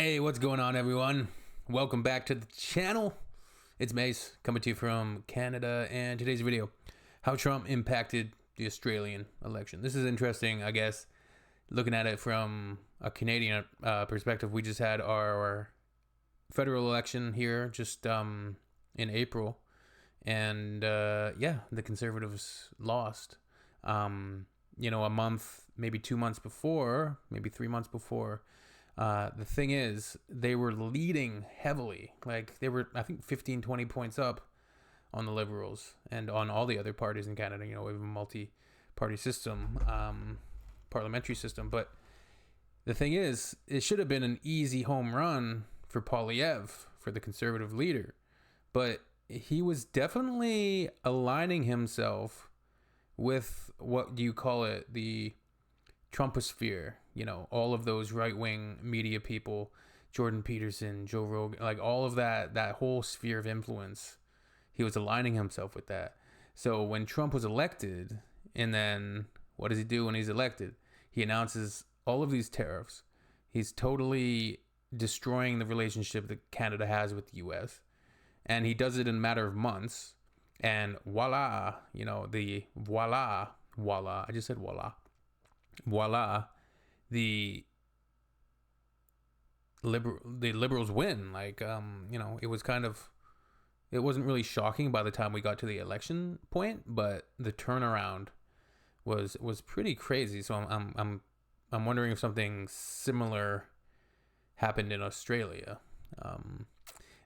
Hey, what's going on, everyone? Welcome back to the channel. It's Mace coming to you from Canada, and today's video, how Trump impacted the Australian election. This is interesting, I guess, looking at it from a Canadian perspective. We just had our federal election here just in April, and yeah, the Conservatives lost. A month, maybe 2 months before, maybe 3 months before. The thing is, they were leading heavily. Like, they were, I think, 15, 20 points up on the Liberals and on all the other parties in Canada. You know, we have a multi-party system, parliamentary system. But the thing is, it should have been an easy home run for Poilievre, for the Conservative leader. But he was definitely aligning himself with, what do you call it, the Trumposphere. You know, all of those right-wing media people, Jordan Peterson, Joe Rogan, like all of that whole sphere of influence, he was aligning himself with that. So when Trump was elected, and then what does he do when he's elected? He announces all of these tariffs. He's totally destroying the relationship that Canada has with the U.S. And he does it in a matter of months. And voila, voila, I just said voila, the liberals win. Like, it was it wasn't really shocking by the time we got to the election point, but the turnaround was pretty crazy. So I'm wondering if something similar happened in Australia.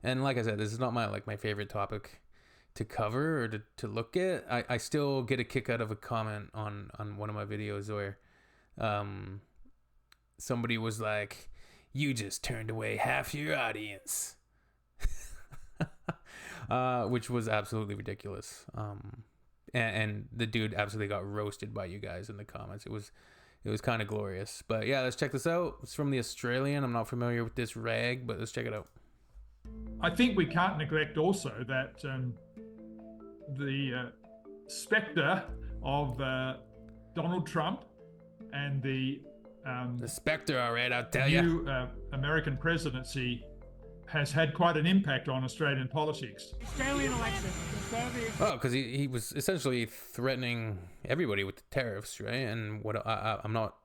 And like I said, this is not my favorite topic to cover or to look at. I still get a kick out of a comment on one of my videos where somebody was like, "You just turned away half your audience," which was absolutely ridiculous. And the dude absolutely got roasted by you guys in the comments. It was kind of glorious. But yeah, let's check this out. It's from the Australian. I'm not familiar with this rag, but let's check it out. I think we can't neglect also that the spectre of Donald Trump and the spectre, all right, I'll tell you. New American presidency has had quite an impact on Australian politics. Australian election. Oh, because he was essentially threatening everybody with the tariffs, right? And what I'm not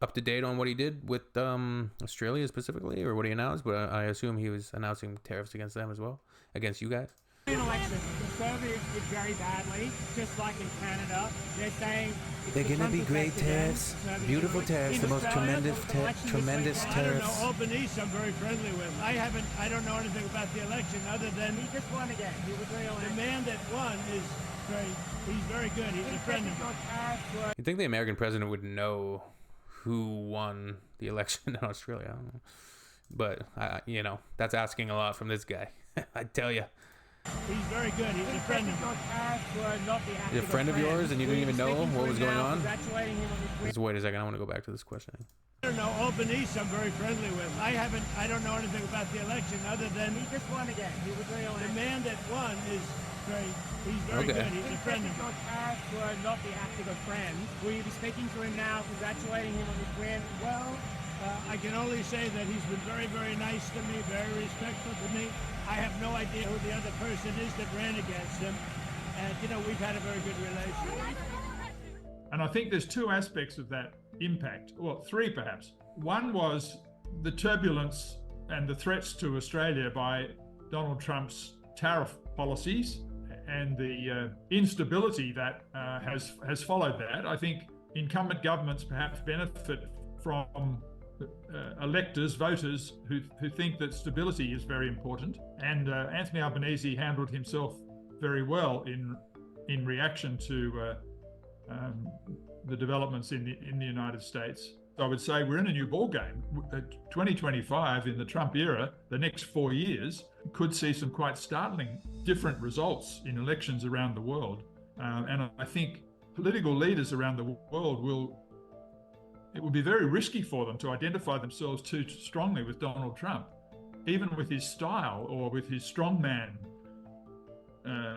up to date on what he did with Australia specifically, or what he announced, but I assume he was announcing tariffs against them as well, against you guys. Election. Conservatives did very badly, just like in Canada. They're saying they're going to be great tariffs, beautiful tariffs, the most tremendous tariffs. I don't know, Albanese I'm very friendly with. I don't know anything about the election other than he just won again. He was the man that won is he's very good. He's a friend of mine. You think the American president would know who won the election in Australia? I don't know. But that's asking a lot from this guy. I tell you. He's very good. He's a friend of mine. He's a friend of yours, and you didn't even know what was going on? Just wait a second. I want to go back to this question. I don't know, Albanese I'm very friendly with. I don't know anything about the election other than he just won again. He was the man that won is he's very good. He's a friend of mine. Were not the active of friends. Will you be speaking to him now, congratulating him on his win? Well, I can only say that he's been very, very nice to me, very respectful to me. I have no idea who the other person is that ran against him. And, we've had a very good relationship. And I think there's two aspects of that impact, well, three perhaps. One was the turbulence and the threats to Australia by Donald Trump's tariff policies and the instability that has followed that. I think incumbent governments perhaps benefit from electors, voters who think that stability is very important. And Anthony Albanese handled himself very well in reaction to the developments in the United States. I would say we're in a new ballgame. 2025 in the Trump era, the next 4 years, could see some quite startling different results in elections around the world. And I think political leaders around the world it would be very risky for them to identify themselves too strongly with Donald Trump, even with his style or with his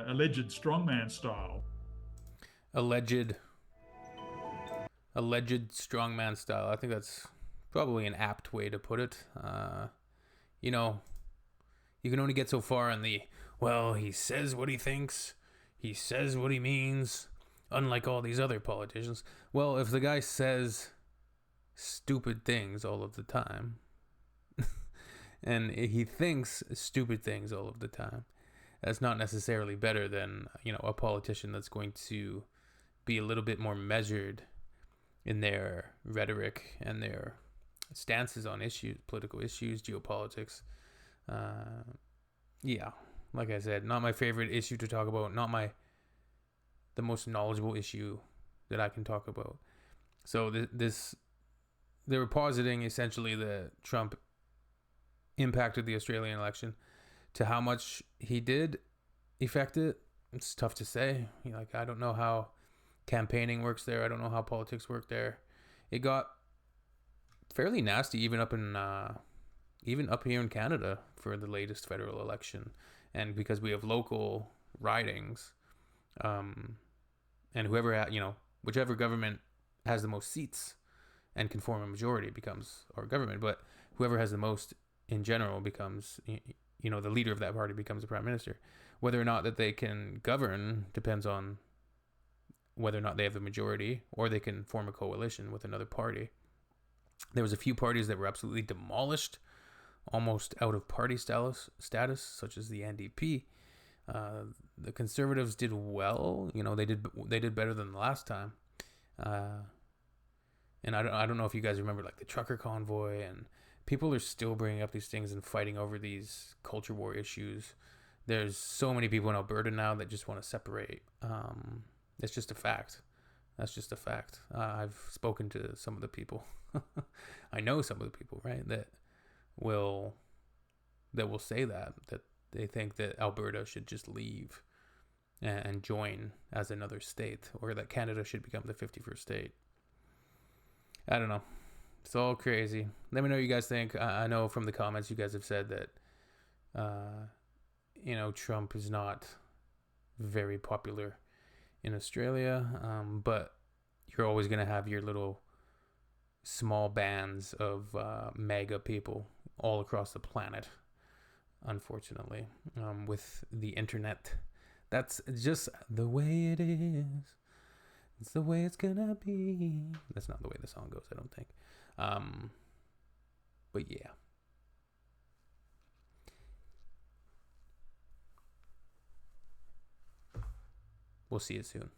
alleged strongman style. Alleged strongman style. I think that's probably an apt way to put it. you know, you can only get so far on the, well, he says what he thinks, he says what he means, unlike all these other politicians. Well, if the guy says stupid things all of the time, and he thinks stupid things all of the time, that's not necessarily better than, you know, a politician that's going to be a little bit more measured in their rhetoric and their stances on issues, political issues, geopolitics. Yeah, like I said, not my favorite issue to talk about, not the most knowledgeable issue that I can talk about. So they were positing essentially that Trump impacted the Australian election. To how much he did affect it, it's tough to say. You know, like, I don't know how campaigning works there. I don't know how politics work there. It got fairly nasty even up here in Canada for the latest federal election, and because we have local ridings, and whichever government has the most seats and can form a majority becomes our government. But whoever has the most in general becomes, you know, the leader of that party becomes the prime minister. Whether or not that they can govern depends on whether or not they have the majority, or they can form a coalition with another party. There was a few parties that were absolutely demolished, almost out of party status, such as the NDP. The Conservatives did well. You know, they did better than the last time. And I don't know if you guys remember, like, the trucker convoy, and people are still bringing up these things and fighting over these culture war issues. There's so many people in Alberta now that just want to separate. It's just a fact. That's just a fact. I've spoken to some of the people. I know some of the people, right, that will say that they think that Alberta should just leave and join as another state, or that Canada should become the 51st state. I don't know. It's all crazy. Let me know what you guys think. I know from the comments you guys have said that, you know, Trump is not very popular in Australia, but you're always going to have your little small bands of MAGA people all across the planet, unfortunately, with the internet. That's just the way it is. It's the way it's gonna be. That's not the way the song goes, I don't think. But yeah. We'll see you soon.